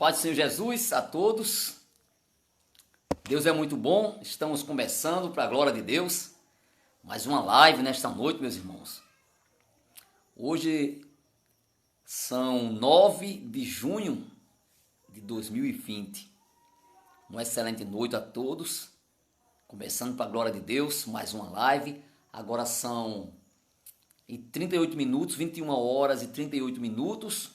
Paz do Senhor Jesus a todos. Deus é muito bom. Estamos começando para a glória de Deus. Mais uma live nesta noite, meus irmãos. Hoje são 9 de junho de 2020. Uma excelente noite a todos. Começando para a glória de Deus, mais uma live. Agora são 38 minutos, 21 horas e 38 minutos.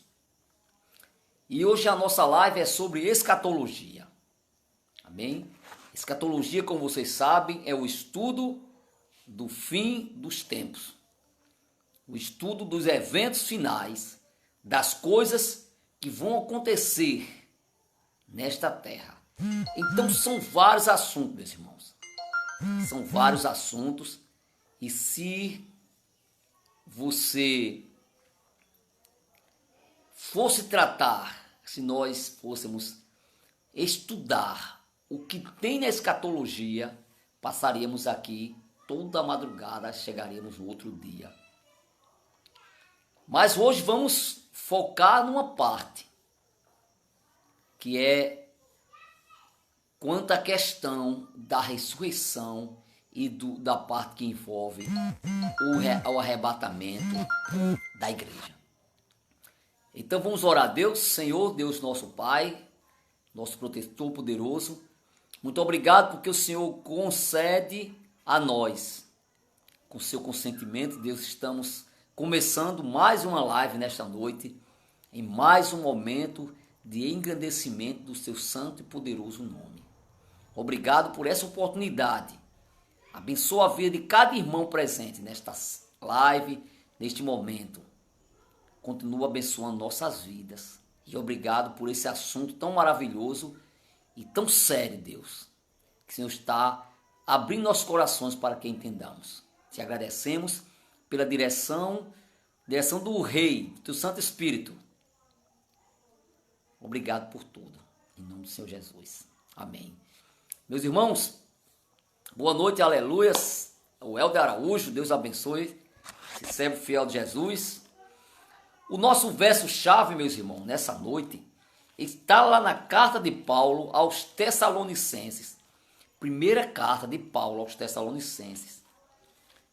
E hoje a nossa live é sobre escatologia. Amém? Escatologia, como vocês sabem, é o estudo do fim dos tempos. O estudo dos eventos finais, das coisas que vão acontecer nesta terra. Então são vários assuntos, meus irmãos. São vários assuntos. E se você fosse tratar, se nós fôssemos estudar o que tem na escatologia, passaríamos aqui toda a madrugada, chegaríamos no outro dia. Mas hoje vamos focar numa parte, que é quanto à questão da ressurreição e da parte que envolve o arrebatamento da igreja. Então vamos orar a Deus. Senhor, Deus nosso Pai, nosso protetor poderoso, muito obrigado porque o Senhor concede a nós, com seu consentimento, Deus, estamos começando mais uma live nesta noite, em mais um momento de engrandecimento do seu santo e poderoso nome. Obrigado por essa oportunidade. Abençoa a vida de cada irmão presente nesta live, neste momento. Continua abençoando nossas vidas. E obrigado por esse assunto tão maravilhoso e tão sério, Deus. Que o Senhor está abrindo nossos corações para que entendamos. Te agradecemos pela direção do Rei, do Santo Espírito. Obrigado por tudo. Em nome do Senhor Jesus. Amém. Meus irmãos, boa noite, aleluias. O Helder Araújo, Deus abençoe. Se serve fiel de Jesus. O nosso verso-chave, meus irmãos, nessa noite, está lá na carta de Paulo aos Tessalonicenses. Primeira carta de Paulo aos Tessalonicenses.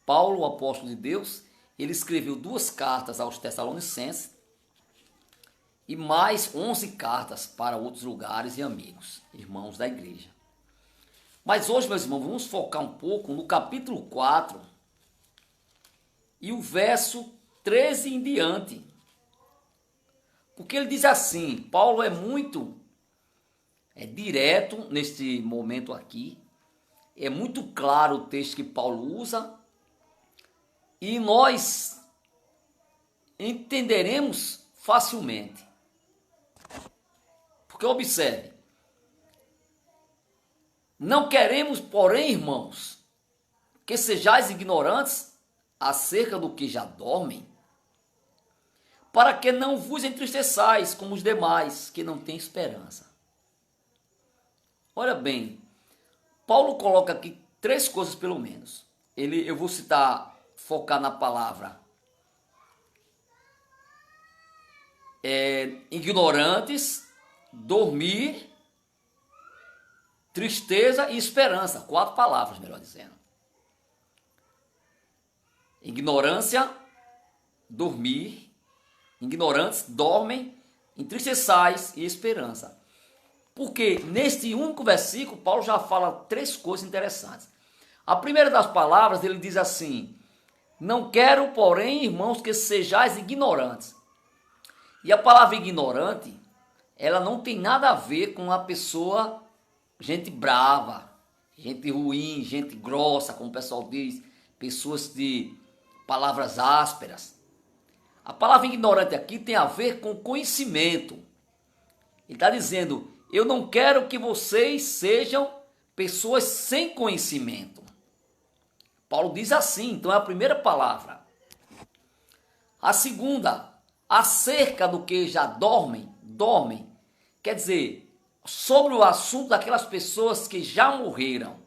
Paulo, o apóstolo de Deus, ele escreveu 2 cartas aos Tessalonicenses e mais 11 cartas para outros lugares e amigos, irmãos da igreja. Mas hoje, meus irmãos, vamos focar um pouco no capítulo 4 e o verso 13 em diante. Porque ele diz assim, Paulo é muito direto neste momento aqui, é muito claro o texto que Paulo usa, e nós entenderemos facilmente. Porque observe, não queremos, porém, irmãos, que sejais ignorantes acerca do que já dormem, para que não vos entristeçais como os demais, que não têm esperança. Olha bem, Paulo coloca aqui 3 coisas pelo menos. Eu vou focar na palavra ignorantes, dormir, tristeza e esperança. 4 palavras, melhor dizendo. Ignorância, dormir, ignorantes, dormem, entristeçais e esperança. Porque neste único versículo, Paulo já fala 3 coisas interessantes. A primeira das palavras, ele diz assim, não quero, porém, irmãos, que sejais ignorantes. E a palavra ignorante, ela não tem nada a ver com a pessoa, gente brava, gente ruim, gente grossa, como o pessoal diz, pessoas de palavras ásperas. A palavra ignorante aqui tem a ver com conhecimento. Ele está dizendo, eu não quero que vocês sejam pessoas sem conhecimento. Paulo diz assim, então é a primeira palavra. A segunda, acerca do que já dormem, quer dizer, sobre o assunto daquelas pessoas que já morreram.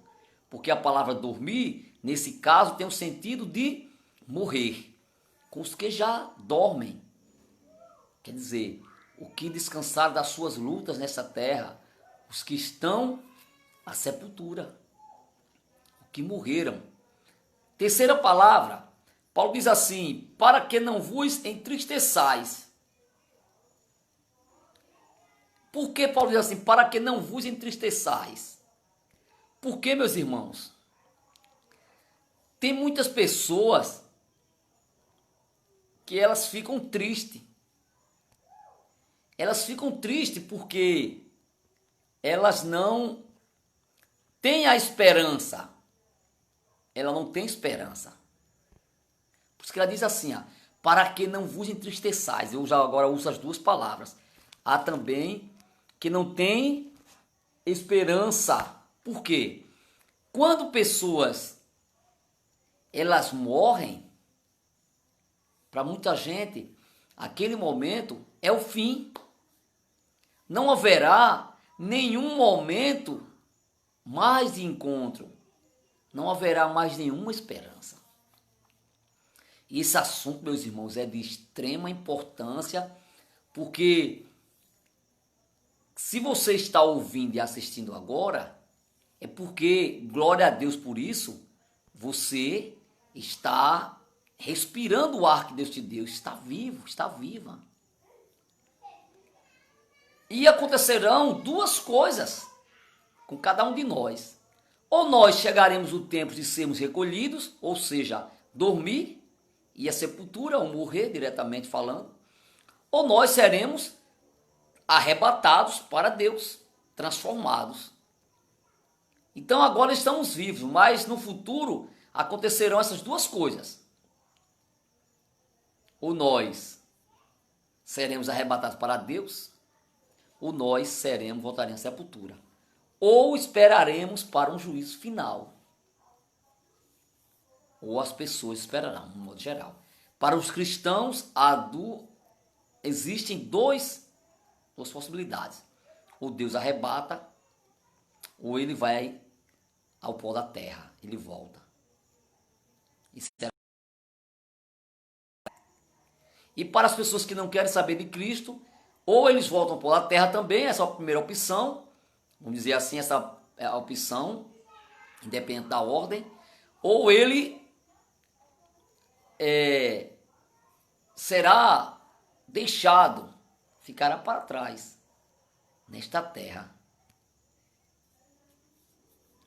Porque a palavra dormir, nesse caso, tem o sentido de morrer. Com os que já dormem. Quer dizer, o que descansaram das suas lutas nessa terra, os que estão à sepultura, os que morreram. Terceira palavra, Paulo diz assim, para que não vos entristeçais. Por que Paulo diz assim, para que não vos entristeçais? Por que, meus irmãos? Tem muitas pessoas que elas ficam tristes. Elas ficam tristes porque elas não têm a esperança. Ela não tem esperança. Por isso que ela diz assim, ó, para que não vos entristeçais. Eu já agora uso as duas palavras. Há também que não tem esperança. Por quê? Quando pessoas elas morrem, para muita gente, aquele momento é o fim. Não haverá nenhum momento mais de encontro. Não haverá mais nenhuma esperança. E esse assunto, meus irmãos, é de extrema importância, porque se você está ouvindo e assistindo agora, é porque, glória a Deus por isso, você está respirando o ar que Deus te deu, está vivo, está viva. E acontecerão duas coisas com cada um de nós. Ou nós chegaremos o tempo de sermos recolhidos, ou seja, dormir e a sepultura, ou morrer diretamente falando, ou nós seremos arrebatados para Deus, transformados. Então agora estamos vivos, mas no futuro acontecerão essas duas coisas. Ou nós seremos arrebatados para Deus, ou nós voltaremos à sepultura. Ou esperaremos para um juízo final. Ou as pessoas esperarão, de modo geral. Para os cristãos, existem duas possibilidades. Ou Deus arrebata, ou ele vai ao pó da terra, ele volta. E para as pessoas que não querem saber de Cristo, ou eles voltam ao pó da terra também, essa é a primeira opção, vamos dizer assim, essa é a opção, independente da ordem, ou ele será deixado, ficará para trás, nesta terra,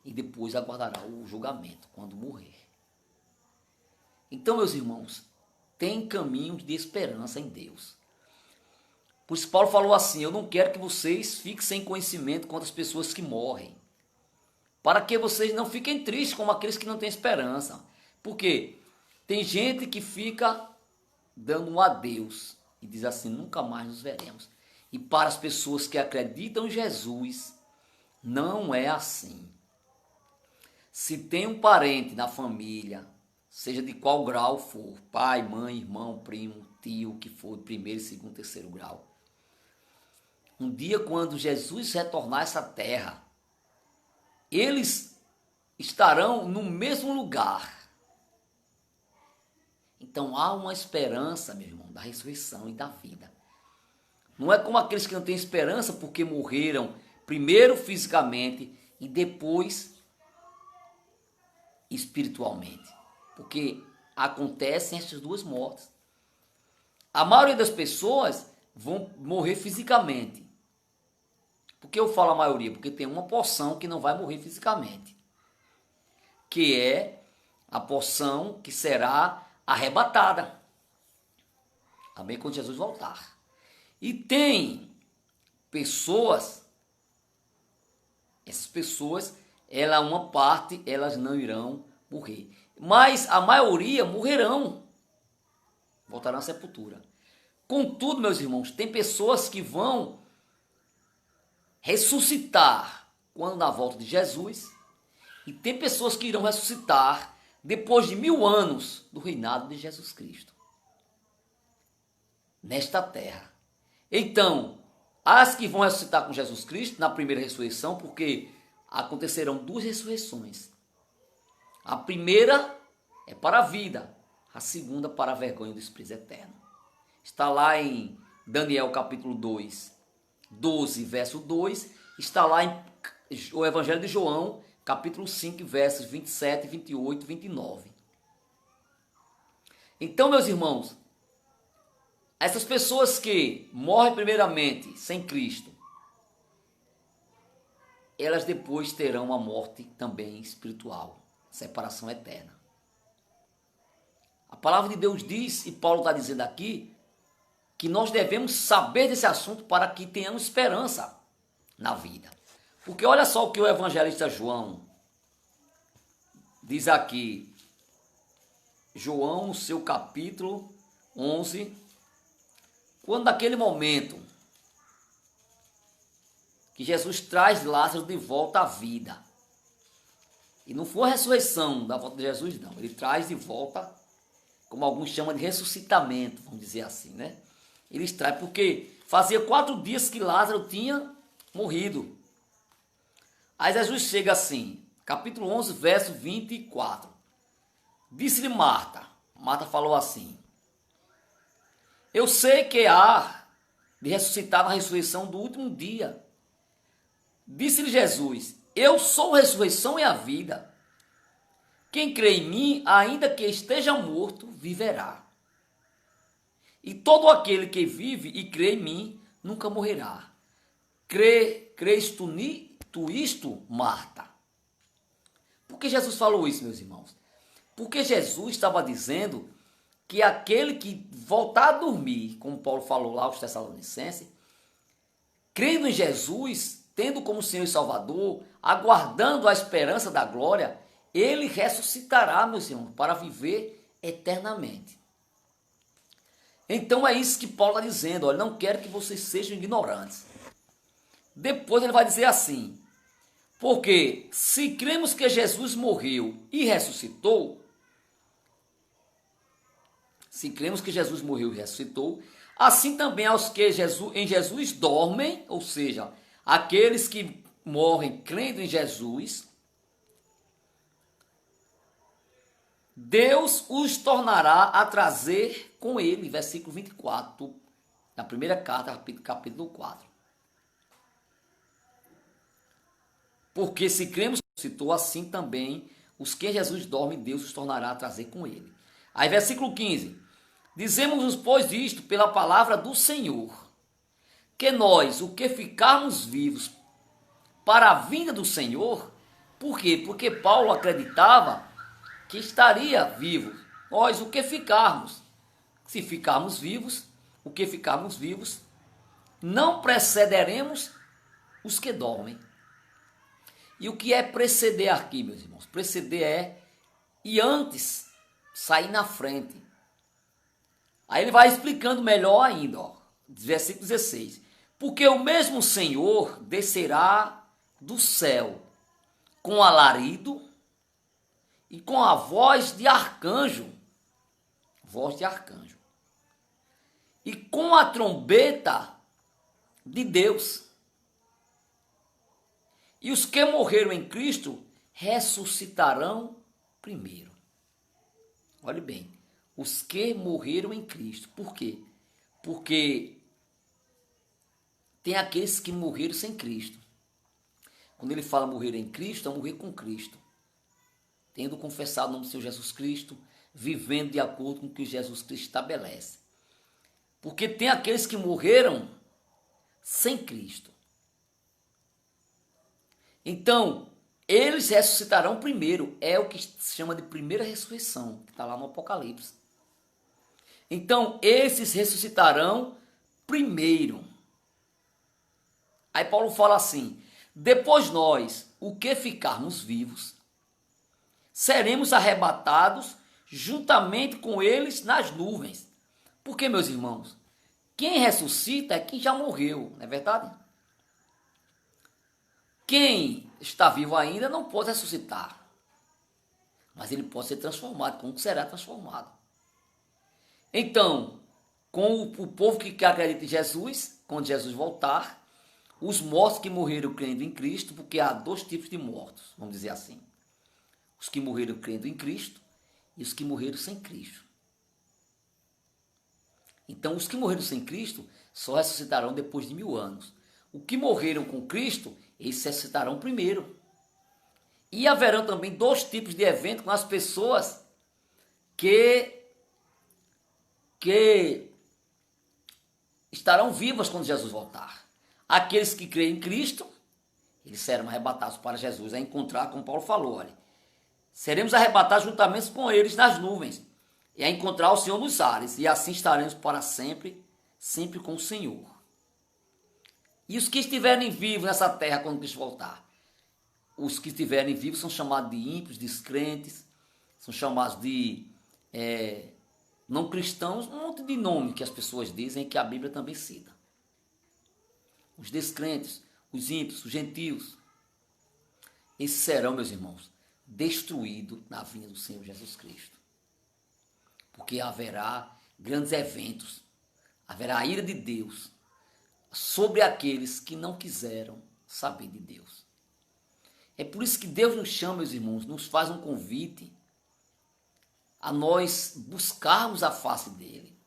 e depois aguardará o julgamento, quando morrer. Então, meus irmãos, tem caminhos de esperança em Deus. Por isso Paulo falou assim, eu não quero que vocês fiquem sem conhecimento quanto às pessoas que morrem, para que vocês não fiquem tristes como aqueles que não têm esperança. Porque tem gente que fica dando um adeus e diz assim, nunca mais nos veremos. E para as pessoas que acreditam em Jesus, não é assim. Se tem um parente na família, seja de qual grau for, pai, mãe, irmão, primo, tio, que for, primeiro, segundo, terceiro grau. Um dia, quando Jesus retornar a essa terra, eles estarão no mesmo lugar. Então há uma esperança, meu irmão, da ressurreição e da vida. Não é como aqueles que não têm esperança porque morreram primeiro fisicamente e depois espiritualmente. Porque acontecem essas duas mortes. A maioria das pessoas vão morrer fisicamente. Por que eu falo a maioria? Porque tem uma porção que não vai morrer fisicamente. Que é a porção que será arrebatada. Amém? Quando Jesus voltar. E tem pessoas, essas pessoas, uma parte, elas não irão morrer. Mas a maioria morrerão. Voltarão à sepultura. Contudo, meus irmãos, tem pessoas que vão ressuscitar quando na volta de Jesus. E tem pessoas que irão ressuscitar depois de 1000 anos do reinado de Jesus Cristo. Nesta terra. Então, as que vão ressuscitar com Jesus Cristo na primeira ressurreição, porque acontecerão duas ressurreições. A primeira é para a vida, a segunda para a vergonha do desprezo eterno. Está lá em Daniel capítulo 2, 12, verso 2, está lá em o Evangelho de João, capítulo 5, versos 27, 28 e 29. Então, meus irmãos, essas pessoas que morrem primeiramente sem Cristo, elas depois terão uma morte também espiritual, separação eterna. A palavra de Deus diz, e Paulo está dizendo aqui, que nós devemos saber desse assunto para que tenhamos esperança na vida. Porque olha só o que o evangelista João diz aqui. João, no seu capítulo 11, quando naquele momento que Jesus traz Lázaro de volta à vida. E não foi a ressurreição da volta de Jesus, não. Ele traz de volta, como alguns chamam de ressuscitamento, vamos dizer assim, né? Ele traz porque fazia 4 dias que Lázaro tinha morrido. Aí Jesus chega assim, capítulo 11, verso 24. Disse-lhe Marta, Marta falou assim: eu sei que há de ressuscitar na ressurreição do último dia. Disse-lhe Jesus: eu sou a ressurreição e a vida. Quem crê em mim, ainda que esteja morto, viverá. E todo aquele que vive e crê em mim, nunca morrerá. Crês tu isto, Marta? Por que Jesus falou isso, meus irmãos? Porque Jesus estava dizendo que aquele que voltar a dormir, como Paulo falou lá aos Tessalonicenses, crendo em Jesus, tendo como Senhor e Salvador, aguardando a esperança da glória, ele ressuscitará, meus irmãos, para viver eternamente. Então é isso que Paulo está dizendo, olha, não quero que vocês sejam ignorantes. Depois ele vai dizer assim: porque se cremos que Jesus morreu e ressuscitou, assim também aos que em Jesus dormem, ou seja, aqueles que morrem crendo em Jesus, Deus os tornará a trazer com ele, versículo 24, da primeira carta, capítulo 4. Porque se cremos que ressuscitou, assim também os que em Jesus dormem, Deus os tornará a trazer com ele. Aí versículo 15. Dizemos-nos, pois, isto pela palavra do Senhor, que nós, o que ficarmos vivos para a vinda do Senhor, por quê? Porque Paulo acreditava que estaria vivo. Nós, o que ficarmos, se ficarmos vivos, o que ficarmos vivos, não precederemos os que dormem. E o que é preceder aqui, meus irmãos? Preceder é ir antes, sair na frente. Aí ele vai explicando melhor ainda, ó, versículo 16. Porque o mesmo Senhor descerá do céu com alarido e com a voz de arcanjo, e com a trombeta de Deus. E os que morreram em Cristo ressuscitarão primeiro. Olhe bem, os que morreram em Cristo. Por quê? Porque tem aqueles que morreram sem Cristo. Quando ele fala morrer em Cristo, é morrer com Cristo. Tendo confessado o nome do Senhor Jesus Cristo, vivendo de acordo com o que Jesus Cristo estabelece. Porque tem aqueles que morreram sem Cristo. Então, eles ressuscitarão primeiro. É o que se chama de primeira ressurreição, que está lá no Apocalipse. Então, esses ressuscitarão primeiro. Aí Paulo fala assim: depois nós, o que ficarmos vivos, seremos arrebatados juntamente com eles nas nuvens. Porque, meus irmãos, quem ressuscita é quem já morreu, não é verdade? Quem está vivo ainda não pode ressuscitar, mas ele pode ser transformado. Como será transformado? Então, com o povo que acredita em Jesus, quando Jesus voltar, os mortos que morreram crendo em Cristo, porque há 2 tipos de mortos, vamos dizer assim: os que morreram crendo em Cristo e os que morreram sem Cristo. Então, os que morreram sem Cristo só ressuscitarão depois de 1000 anos. O que morreram com Cristo, eles ressuscitarão primeiro. E haverão também 2 tipos de eventos com as pessoas que estarão vivas quando Jesus voltar. Aqueles que creem em Cristo, eles serão arrebatados para Jesus, a encontrar, como Paulo falou, olha, seremos arrebatados juntamente com eles nas nuvens, e a encontrar o Senhor nos ares, e assim estaremos para sempre, sempre com o Senhor. E os que estiverem vivos nessa terra quando Cristo voltar, os que estiverem vivos são chamados de ímpios, descrentes, são chamados de não cristãos, um monte de nome que as pessoas dizem que a Bíblia também cita. Os descrentes, os ímpios, os gentios, esses serão, meus irmãos, destruídos na vinda do Senhor Jesus Cristo. Porque haverá grandes eventos, haverá a ira de Deus sobre aqueles que não quiseram saber de Deus. É por isso que Deus nos chama, meus irmãos, nos faz um convite a nós buscarmos a face dele,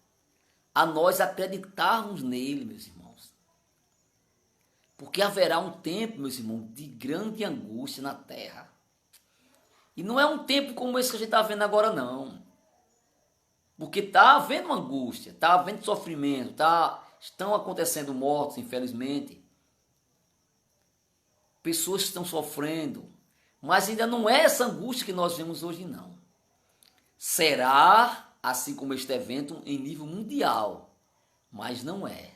a nós acreditarmos nele, meus irmãos. Porque haverá um tempo, meus irmãos, de grande angústia na terra. E não é um tempo como esse que a gente está vendo agora, não. Porque está havendo angústia, está havendo sofrimento, estão acontecendo mortes, infelizmente. Pessoas estão sofrendo, mas ainda não é essa angústia que nós vemos hoje, não. Será, assim como este evento, em nível mundial, mas não é.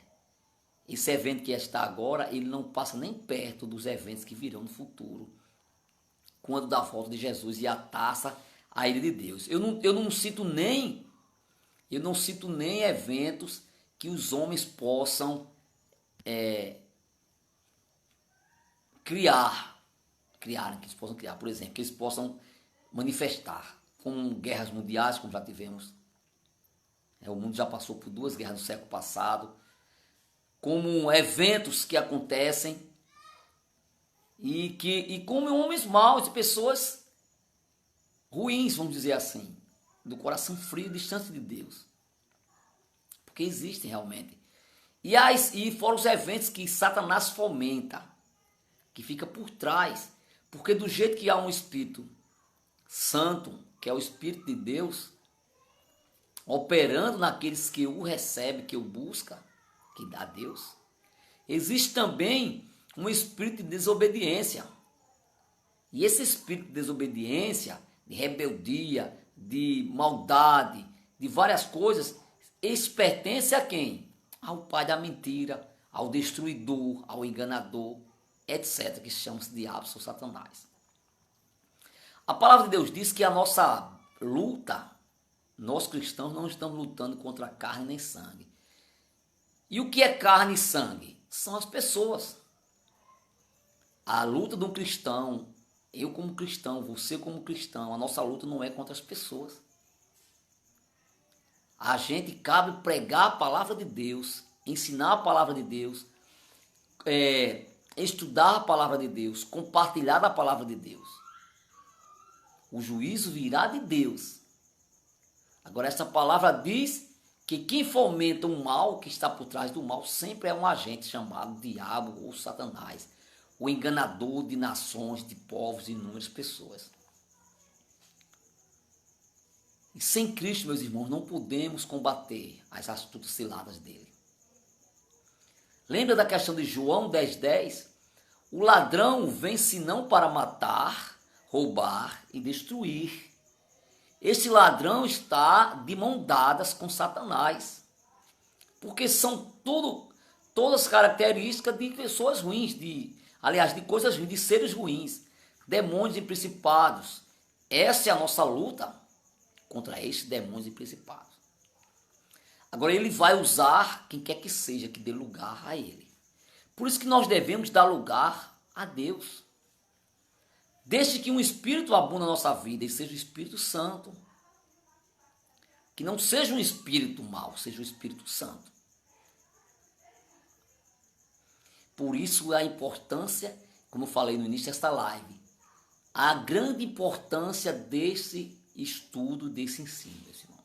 Esse evento que está agora, ele não passa nem perto dos eventos que virão no futuro, quando da volta de Jesus e a taça à ira de Deus. Eu não cito nem eventos que os homens possam criar, que eles possam criar, por exemplo, que eles possam manifestar, como guerras mundiais, como já tivemos. O mundo já passou por 2 guerras no século passado, como eventos que acontecem e como homens maus e pessoas ruins, vamos dizer assim, do coração frio, distante de Deus. Porque existem realmente. E fora os eventos que Satanás fomenta, que fica por trás. Porque do jeito que há um Espírito Santo, que é o Espírito de Deus, operando naqueles que o recebem, que o buscam, que dá a Deus, existe também um espírito de desobediência. E esse espírito de desobediência, de rebeldia, de maldade, de várias coisas, esse pertence a quem? Ao pai da mentira, ao destruidor, ao enganador, etc., que se chama diabo ou Satanás. A palavra de Deus diz que a nossa luta, nós cristãos não estamos lutando contra carne nem sangue. E o que é carne e sangue? São as pessoas. A luta de um cristão, eu como cristão, você como cristão, a nossa luta não é contra as pessoas. A gente cabe pregar a palavra de Deus, ensinar a palavra de Deus, estudar a palavra de Deus, compartilhar a palavra de Deus. O juízo virá de Deus. Agora, essa palavra diz que quem fomenta o mal, que está por trás do mal, sempre é um agente chamado diabo ou Satanás, o enganador de nações, de povos, de inúmeras pessoas. E sem Cristo, meus irmãos, não podemos combater as astutas ciladas dele. Lembra da questão de João 10:10? O ladrão vem senão para matar, roubar e destruir. Esse ladrão está de mão dadas com Satanás, porque são todas características de pessoas ruins, de coisas ruins, de seres ruins, demônios e principados. Essa é a nossa luta contra esses demônios e principados. Agora ele vai usar quem quer que seja que dê lugar a ele. Por isso que nós devemos dar lugar a Deus. Desde que um Espírito abunda na nossa vida e seja o Espírito Santo. Que não seja um Espírito mau, seja o Espírito Santo. Por isso a importância, como eu falei no início desta live, a grande importância desse estudo, desse ensino, meus irmãos.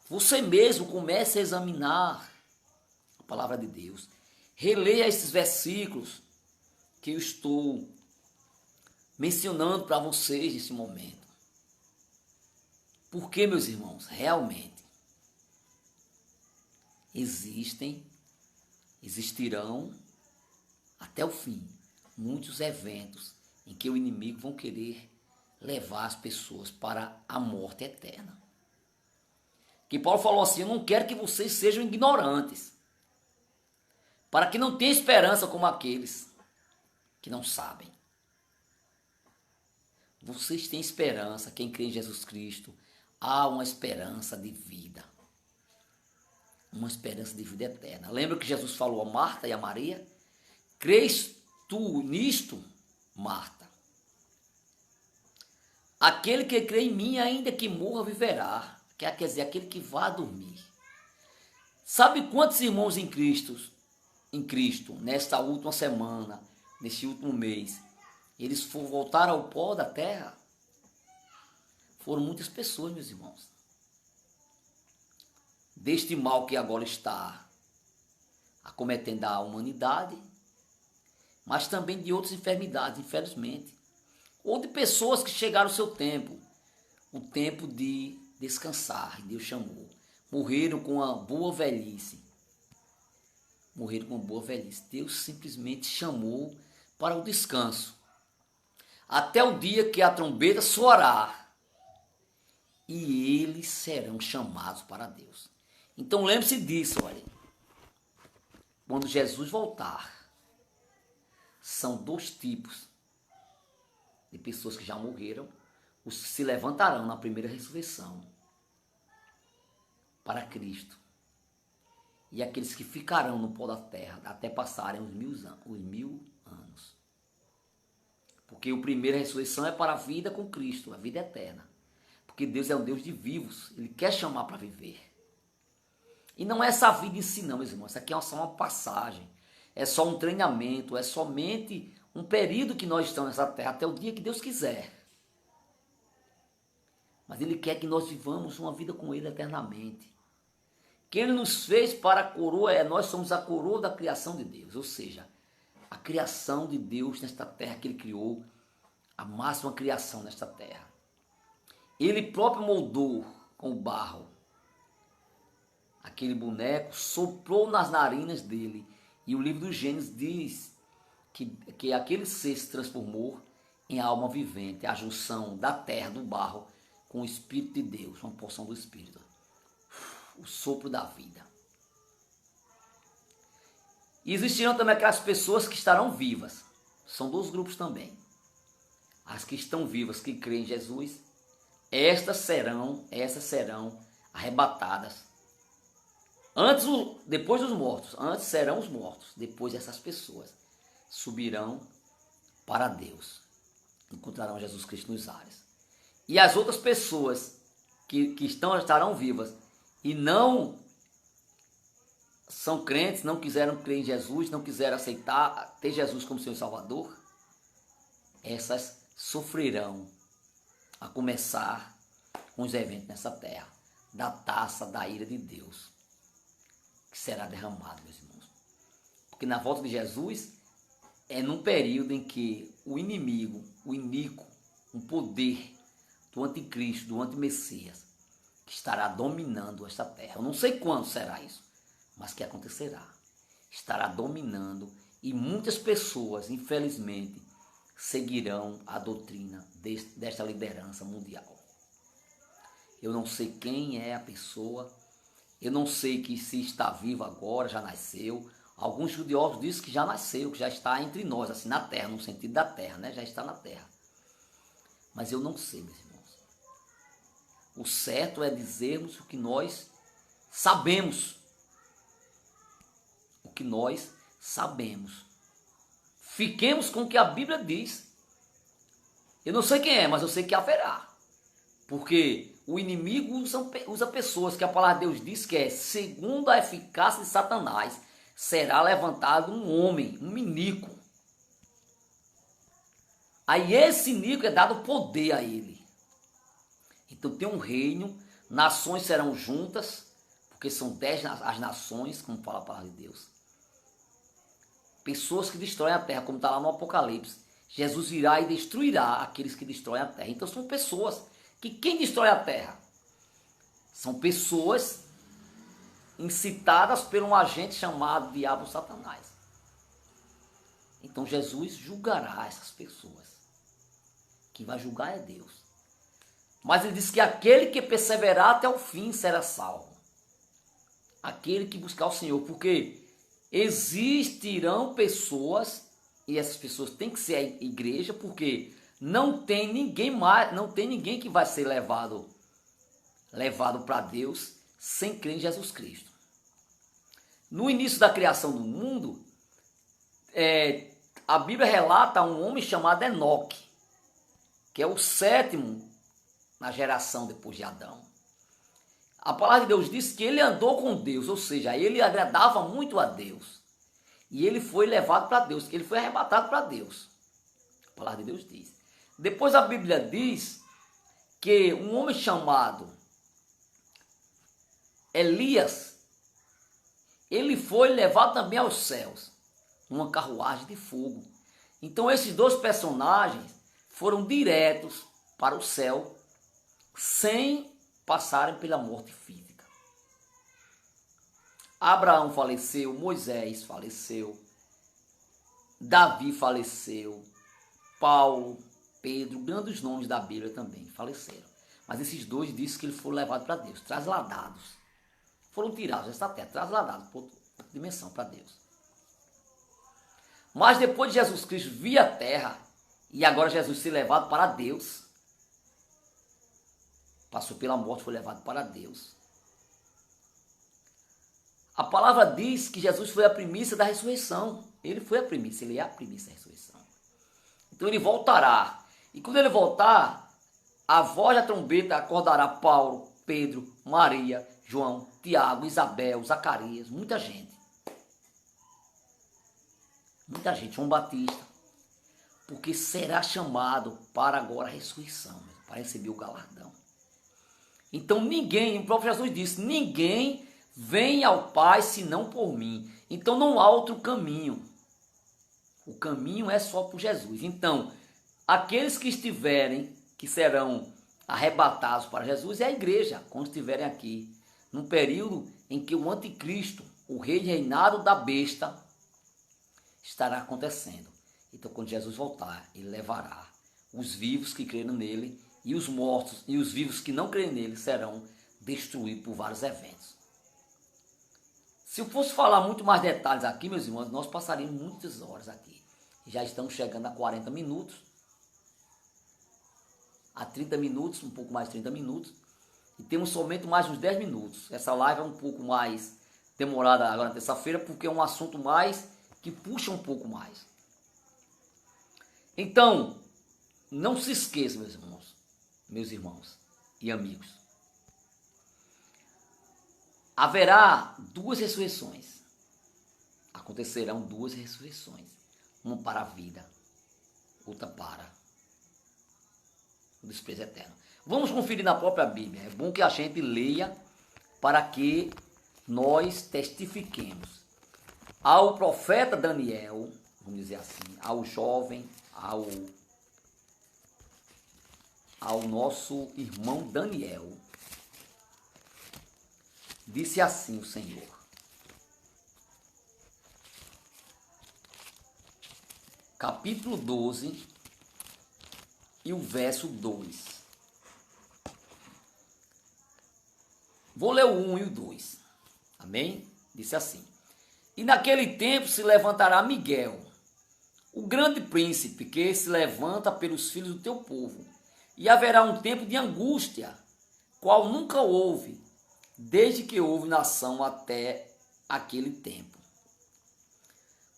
Você mesmo comece a examinar palavra de Deus. Releia esses versículos que eu estou mencionando para vocês nesse momento. Porque, meus irmãos, realmente existirão até o fim muitos eventos em que o inimigo vão querer levar as pessoas para a morte eterna. Que Paulo falou assim: eu não quero que vocês sejam ignorantes, para que não tenham esperança como aqueles que não sabem. Vocês têm esperança, quem crê em Jesus Cristo, há uma esperança de vida. Uma esperança de vida eterna. Lembra que Jesus falou a Marta e a Maria? Crês tu nisto, Marta? Aquele que crê em mim, ainda que morra, viverá. Quer dizer, aquele que vá dormir. Sabe quantos irmãos em Cristo, nesta última semana, neste último mês, eles voltaram ao pó da terra? Foram muitas pessoas, meus irmãos. Deste mal que agora está acometendo a humanidade, mas também de outras enfermidades, infelizmente. Ou de pessoas que chegaram ao seu tempo, o tempo de descansar, Deus chamou. Morreram com uma boa velhice. Morreram com uma boa velhice. Deus simplesmente chamou para o descanso. Até o dia que a trombeta soará e eles serão chamados para Deus. Então lembre-se disso, olha. Quando Jesus voltar, são dois tipos de pessoas que já morreram, os que se levantarão na primeira ressurreição para Cristo, e aqueles que ficarão no pó da terra até passarem os 1000 anos. Porque a primeira ressurreição é para a vida com Cristo, a vida eterna. Porque Deus é um Deus de vivos, Ele quer chamar para viver. E não é essa vida em si não, meus irmãos, isso aqui é só uma passagem, é só um treinamento, é somente um período que nós estamos nessa terra, até o dia que Deus quiser. Mas Ele quer que nós vivamos uma vida com Ele eternamente. Que Ele nos fez para a coroa, nós somos a coroa da criação de Deus, ou seja, a criação de Deus nesta terra que Ele criou, a máxima criação nesta terra. Ele próprio moldou com o barro aquele boneco, soprou nas narinas dele, e o livro do Gênesis diz que aquele ser se transformou em alma vivente, a junção da terra, do barro, com o Espírito de Deus, uma porção do Espírito, o sopro da vida. E existirão também aquelas pessoas que estarão vivas, são dois grupos também. As que estão vivas, que creem em Jesus, essas serão arrebatadas. Depois dos mortos, antes serão os mortos, depois essas pessoas subirão para Deus, encontrarão Jesus Cristo nos ares. E as outras pessoas que estarão vivas e não são crentes, não quiseram crer em Jesus, não quiseram aceitar, ter Jesus como seu Salvador, essas sofrerão, a começar com os eventos nessa terra, da taça da ira de Deus, que será derramado, meus irmãos. Porque na volta de Jesus é num período em que o inimigo, o iníquo, um poder do anticristo, do antimessias, que estará dominando esta terra. Eu não sei quando será isso, mas que acontecerá. Estará dominando e muitas pessoas, infelizmente, seguirão a doutrina desta liderança mundial. Eu não sei quem é a pessoa, eu não sei que se está vivo agora, já nasceu. Alguns estudiosos dizem que já nasceu, que já está entre nós, assim, na terra, no sentido da terra, né? Já está na terra. Mas eu não sei, meus irmãos. O certo é dizermos o que nós sabemos. O que nós sabemos. Fiquemos com o que a Bíblia diz. Eu não sei quem é, mas eu sei que haverá. Porque o inimigo usa pessoas que a palavra de Deus diz que é segundo a eficácia de Satanás, será levantado um homem, um iníquo. Aí esse iníquo é dado poder a ele. Então tem um reino, nações serão juntas porque são 10 as nações, como fala a palavra de Deus. Pessoas que destroem a terra, como está lá no Apocalipse. Jesus virá e destruirá aqueles que destroem a terra. Então são pessoas que quem destrói a terra? São pessoas incitadas por um agente chamado Diabo Satanás. Então Jesus julgará essas pessoas. Quem vai julgar é Deus. Mas ele diz que aquele que perseverar até o fim será salvo. Aquele que buscar o Senhor, porque existirão pessoas, e essas pessoas têm que ser a igreja, porque não tem ninguém mais, não tem ninguém que vai ser levado para Deus sem crer em Jesus Cristo. No início da criação do mundo, a Bíblia relata um homem chamado Enoque, que é o sétimo na geração depois de Adão. A palavra de Deus diz que ele andou com Deus, ou seja, ele agradava muito a Deus. E ele foi levado para Deus, ele foi arrebatado para Deus. A palavra de Deus diz. Depois a Bíblia diz que um homem chamado Elias, ele foi levado também aos céus, numa carruagem de fogo. Então esses dois personagens foram diretos para o céu, sem passarem pela morte física. Abraão faleceu, Moisés faleceu, Davi faleceu, Paulo, Pedro, grandes nomes da Bíblia também faleceram. Mas esses dois dizem que eles foram levados para Deus, trasladados. Foram tirados dessa terra, trasladados para outra dimensão, para Deus. Mas depois de Jesus Cristo vir à terra, e agora Jesus ser levado para Deus, passou pela morte, foi levado para Deus. A palavra diz que Jesus foi a primícia da ressurreição. Ele foi a primícia, ele é a primícia da ressurreição. Então ele voltará. E quando ele voltar, a voz da trombeta acordará Paulo, Pedro, Maria, João, Tiago, Isabel, Zacarias, muita gente. Muita gente, João Batista. Porque será chamado para agora a ressurreição, para receber o galardão. Então ninguém, o próprio Jesus disse, ninguém vem ao Pai senão por mim. Então não há outro caminho. O caminho é só por Jesus. Então, aqueles que estiverem, que serão arrebatados para Jesus, é a igreja, quando estiverem aqui. Num período em que o anticristo, o rei reinado da besta, estará acontecendo. Então, quando Jesus voltar, ele levará os vivos que creram nele, e os mortos e os vivos que não creem nele serão destruídos por vários eventos. Se eu fosse falar muito mais detalhes aqui, meus irmãos, nós passaríamos muitas horas aqui. Já estamos chegando a 40 minutos, a 30 minutos, um pouco mais de 30 minutos, e temos somente mais uns 10 minutos. Essa live é um pouco mais demorada agora na terça-feira, porque é um assunto mais que puxa um pouco mais. Então, não se esqueça, meus irmãos e amigos. Haverá duas ressurreições. Acontecerão duas ressurreições. Uma para a vida, outra para o desprezo eterno. Vamos conferir na própria Bíblia. É bom que a gente leia para que nós testifiquemos. Ao profeta Daniel, vamos dizer assim, ao jovem, ao nosso irmão Daniel, disse assim o Senhor: capítulo 12 e o verso 2. Vou ler o 1 e o 2. Amém? Disse assim: e naquele tempo se levantará Miguel, o grande príncipe, que se levanta pelos filhos do teu povo, e haverá um tempo de angústia, qual nunca houve, desde que houve nação até aquele tempo.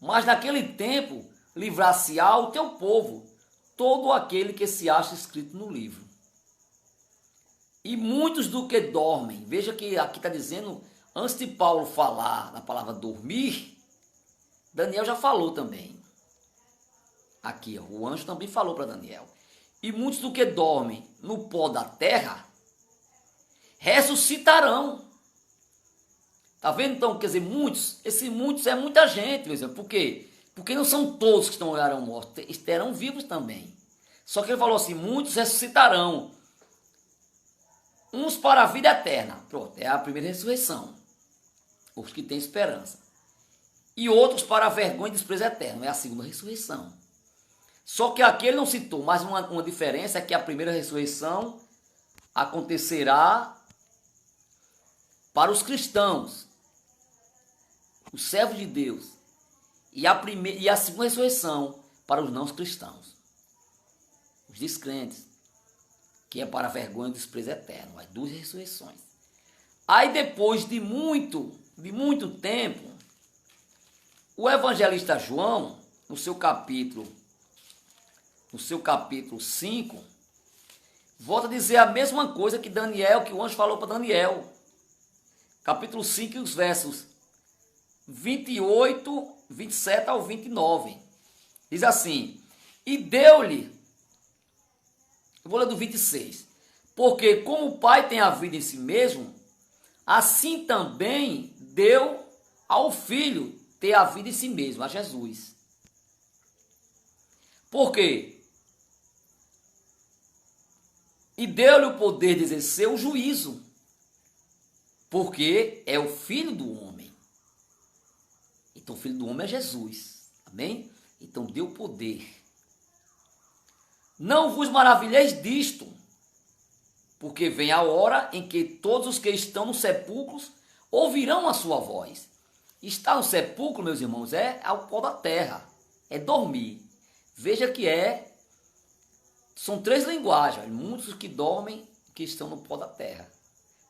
Mas naquele tempo livrar-se-á o teu povo, todo aquele que se acha escrito no livro. E muitos do que dormem, veja que aqui está dizendo, antes de Paulo falar na palavra dormir, Daniel já falou também. Aqui, ó, o anjo também falou para Daniel. E muitos do que dormem no pó da terra ressuscitarão. Tá vendo? Então, quer dizer, muitos, esses muitos é muita gente, por exemplo. Por quê? Porque não são todos que estarão mortos, estarão vivos também. Só que ele falou assim, muitos ressuscitarão. Uns para a vida eterna. Pronto, é a primeira ressurreição. Os que têm esperança. E outros para a vergonha e desprezo eterno. É a segunda ressurreição. Só que aqui ele não citou, mas uma diferença é que a primeira ressurreição acontecerá para os cristãos, os servos de Deus. E a segunda ressurreição para os não cristãos, os descrentes, que é para a vergonha e desprezo eterno. As duas ressurreições. Aí depois de muito tempo, o evangelista João, no seu capítulo 5, volta a dizer a mesma coisa que Daniel, que o anjo falou para Daniel. Capítulo 5, os versos 28, 27 ao 29. Diz assim, e deu-lhe, eu vou ler do 26, porque como o Pai tem a vida em si mesmo, assim também deu ao Filho ter a vida em si mesmo, a Jesus. Por quê? E deu-lhe o poder de exercer o juízo, porque é o Filho do homem. Então o Filho do homem é Jesus, amém? Então deu poder. Não vos maravilheis disto, porque vem a hora em que todos os que estão nos sepulcros ouvirão a sua voz. Estar no sepulcro, meus irmãos, é ao pó da terra, é dormir. Veja que são três linguagens. Muitos que dormem, que estão no pó da terra,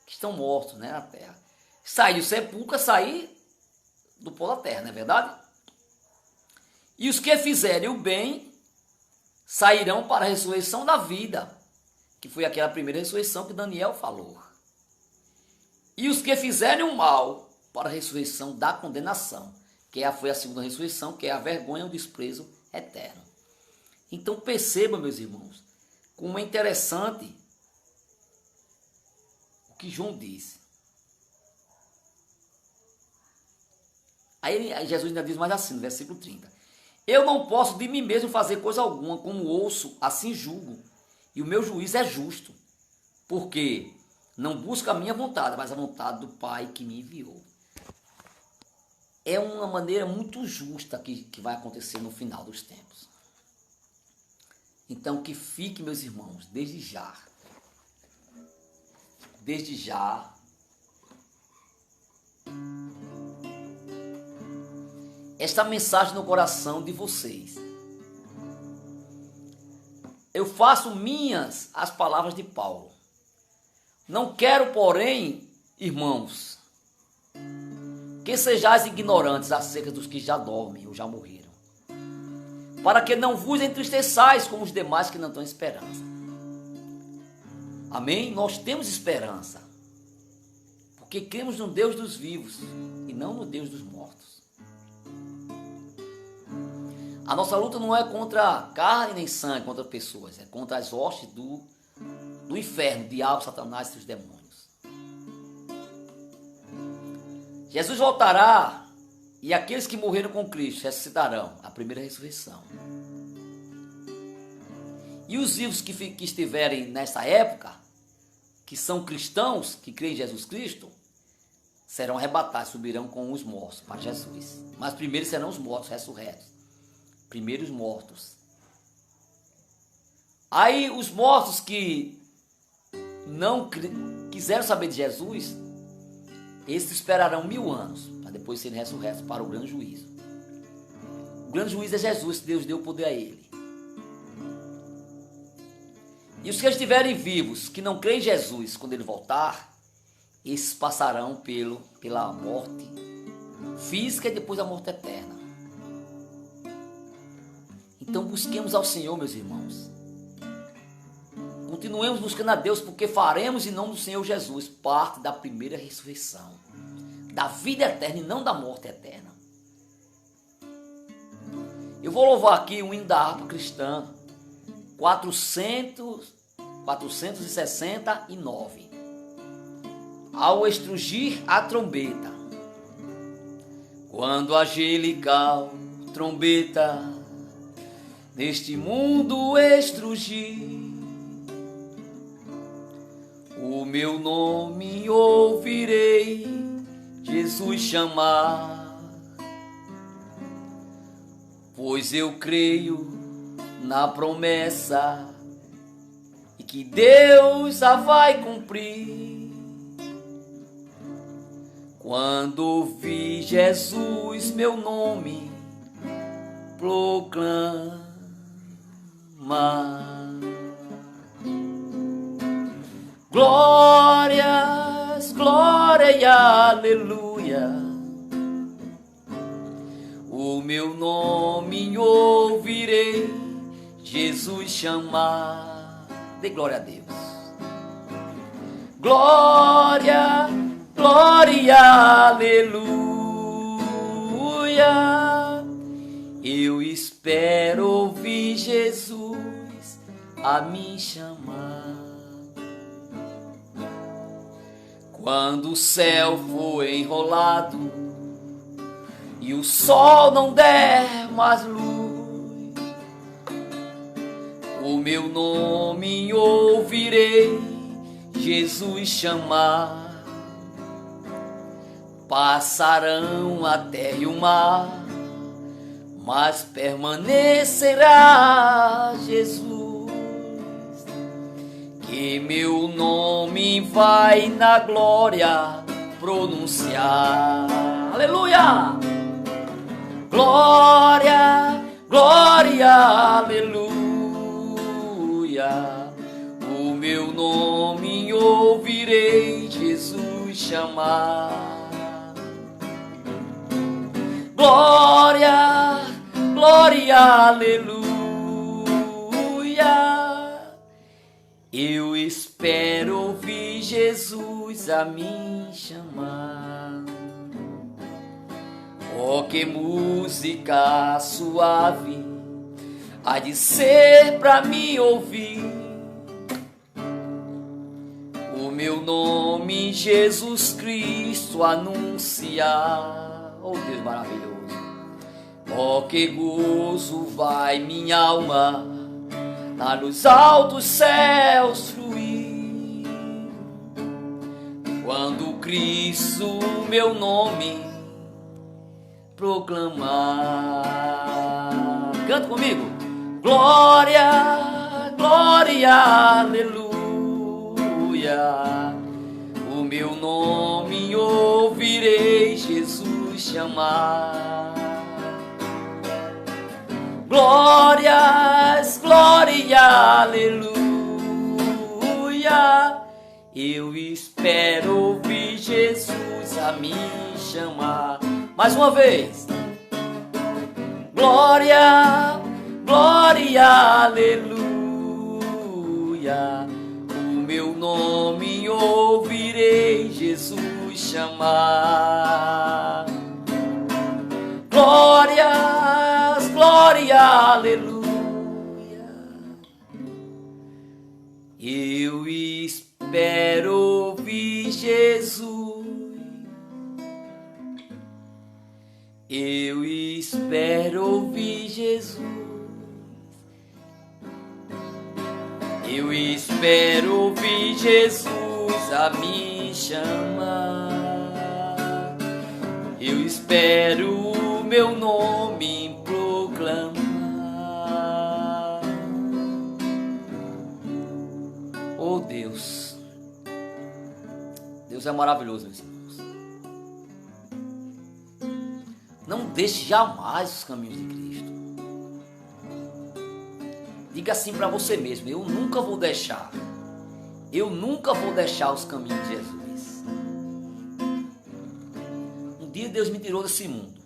que estão mortos, né, na terra. Sair do sepulcro é sair do pó da terra, não é verdade? E os que fizerem o bem sairão para a ressurreição da vida, que foi aquela primeira ressurreição que Daniel falou. E os que fizerem o mal para a ressurreição da condenação, que foi a segunda ressurreição, que é a vergonha e o desprezo eterno. Então perceba, meus irmãos, como é interessante o que João disse. Aí Jesus ainda diz mais assim, no versículo 30. Eu não posso de mim mesmo fazer coisa alguma, como ouço, assim julgo. E o meu juízo é justo, porque não busca a minha vontade, mas a vontade do Pai que me enviou. É uma maneira muito justa que vai acontecer no final dos tempos. Então que fique, meus irmãos, desde já, esta mensagem no coração de vocês. Eu faço minhas as palavras de Paulo. Não quero, porém, irmãos, que sejais ignorantes acerca dos que já dormem ou já morreram, para que não vos entristeçais como os demais que não têm esperança. Amém? Nós temos esperança, porque cremos no Deus dos vivos e não no Deus dos mortos. A nossa luta não é contra carne nem sangue, contra pessoas, é contra as hostes do inferno, diabo, Satanás e seus demônios. Jesus voltará e aqueles que morreram com Cristo ressuscitarão, a primeira ressurreição. E os vivos que estiverem nessa época, que são cristãos, que creem em Jesus Cristo, serão arrebatados, subirão com os mortos para Jesus. Mas primeiro serão os mortos ressurretos. Primeiros mortos. Aí os mortos que não quiseram saber de Jesus, esses esperarão 1000 anos, para depois serem ressurretos para o grande juízo. O grande juízo é Jesus, que Deus deu o poder a ele. E os que estiverem vivos, que não creem em Jesus, quando ele voltar, esses passarão pela morte física e depois a morte eterna. Então busquemos ao Senhor, meus irmãos. Continuemos buscando a Deus, porque faremos em nome do Senhor Jesus parte da primeira ressurreição, da vida eterna e não da morte eterna. Eu vou louvar aqui o hino da harpa cristã 469. Ao estrugir a trombeta, Quando angelical trombeta neste mundo estrugir, o meu nome ouvirei Jesus chamar, pois eu creio na promessa e que Deus a vai cumprir. Quando ouvi Jesus meu nome proclamar, glórias, glória e aleluia, o meu nome ouvirei Jesus chamar. Dê glória a Deus. Glória, glória e aleluia, eu espero ouvir Jesus a me chamar. Quando o céu for enrolado e o sol não der mais luz, o meu nome ouvirei Jesus chamar. Passarão a terra e o mar, mas permanecerá Jesus, que meu nome vai na glória pronunciar. Aleluia! Glória, glória, aleluia, o meu nome ouvirei Jesus chamar. Glória, glória, aleluia, eu espero ouvir Jesus a me chamar. Oh, que música suave há de ser pra me ouvir, o meu nome Jesus Cristo anunciar. Oh, Deus maravilhoso. Oh, que gozo vai minha alma lá nos altos céus fluir, quando Cristo meu nome proclamar. Canta comigo. Glória, glória, aleluia, o meu nome ouvirei Jesus chamar. Glórias, glória, aleluia, eu espero ouvir Jesus a me chamar. Mais uma vez. Glória, glória, aleluia, o meu nome ouvirei Jesus chamar. Glórias, glória, aleluia, eu espero ouvir Jesus. Eu espero ouvir Jesus. Eu espero ouvir Jesus a me chamar. Eu espero o meu nome proclamar. Oh Deus, Deus é maravilhoso, meus irmãos. Não deixe jamais os caminhos de Cristo. Diga assim para você mesmo: eu nunca vou deixar. Eu nunca vou deixar os caminhos de Jesus. Um dia Deus me tirou desse mundo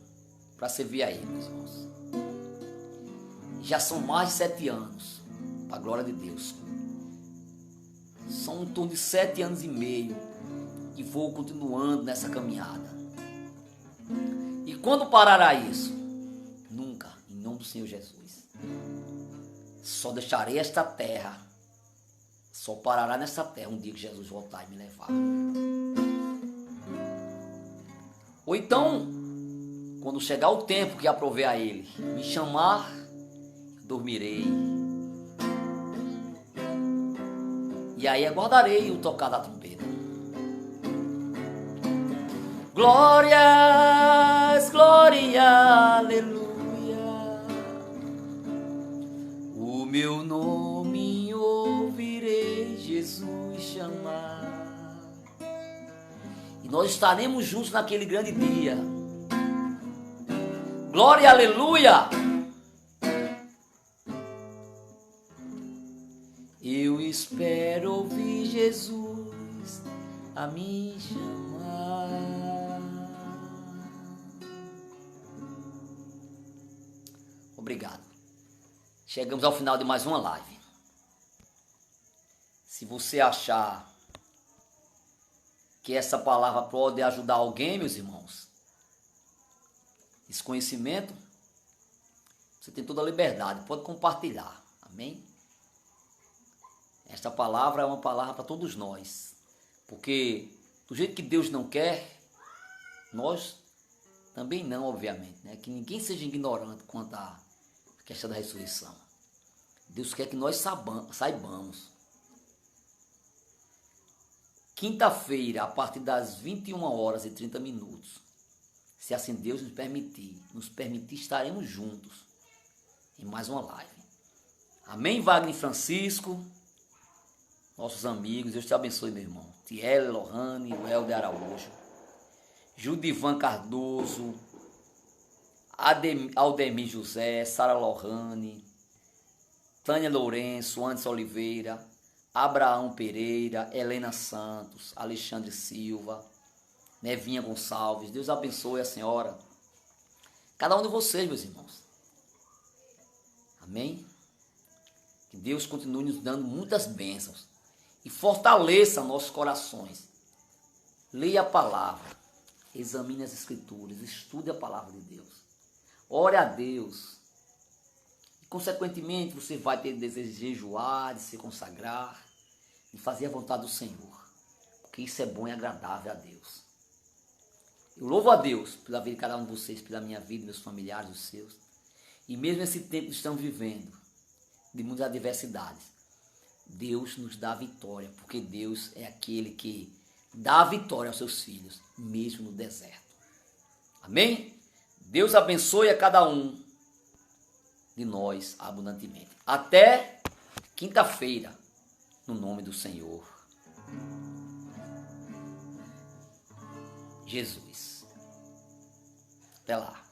para servir a Ele, meus irmãos. Já são mais de 7 anos, para a glória de Deus. São em torno de 7 anos e meio que vou continuando nessa caminhada. E quando parará isso? Nunca, em nome do Senhor Jesus. Só deixarei esta terra, só parará nessa terra um dia que Jesus voltar e me levar. Ou então, quando chegar o tempo que aprovei a Ele me chamar, dormirei. E aí aguardarei o tocar da trombeta. Glórias, glória, aleluia. O meu nome ouvirei Jesus chamar. E nós estaremos juntos naquele grande dia. Glória, aleluia. Eu espero ouvir Jesus a me chamar. Obrigado. Chegamos ao final de mais uma live. Se você achar que essa palavra pode ajudar alguém, meus irmãos, esse conhecimento, você tem toda a liberdade, pode compartilhar. Amém? Esta palavra é uma palavra para todos nós. Porque do jeito que Deus não quer, nós também não, obviamente. Né? Que ninguém seja ignorante quanto à questão da ressurreição. Deus quer que nós saibamos. Quinta-feira, a partir das 21h30, se assim Deus nos permitir, estaremos juntos em mais uma live. Amém, Wagner Francisco? Nossos amigos, Deus te abençoe, meu irmão. Tiele, Lohane, Welder Araújo, Judivan Cardoso, Aldemir José, Sara Lohane, Tânia Lourenço, Anderson Oliveira, Abraão Pereira, Helena Santos, Alexandre Silva, Nevinha Gonçalves. Deus abençoe a senhora. Cada um de vocês, meus irmãos. Amém? Que Deus continue nos dando muitas bênçãos. E fortaleça nossos corações. Leia a palavra. Examine as escrituras. Estude a palavra de Deus. Ore a Deus. E, consequentemente, você vai ter desejo de jejuar, de se consagrar, de fazer a vontade do Senhor. Porque isso é bom e agradável a Deus. Eu louvo a Deus pela vida de cada um de vocês, pela minha vida, meus familiares, os seus. E mesmo nesse tempo que estamos vivendo, de muitas adversidades, Deus nos dá vitória, porque Deus é aquele que dá vitória aos seus filhos, mesmo no deserto. Amém? Deus abençoe a cada um de nós abundantemente. Até quinta-feira, no nome do Senhor Jesus. Até lá.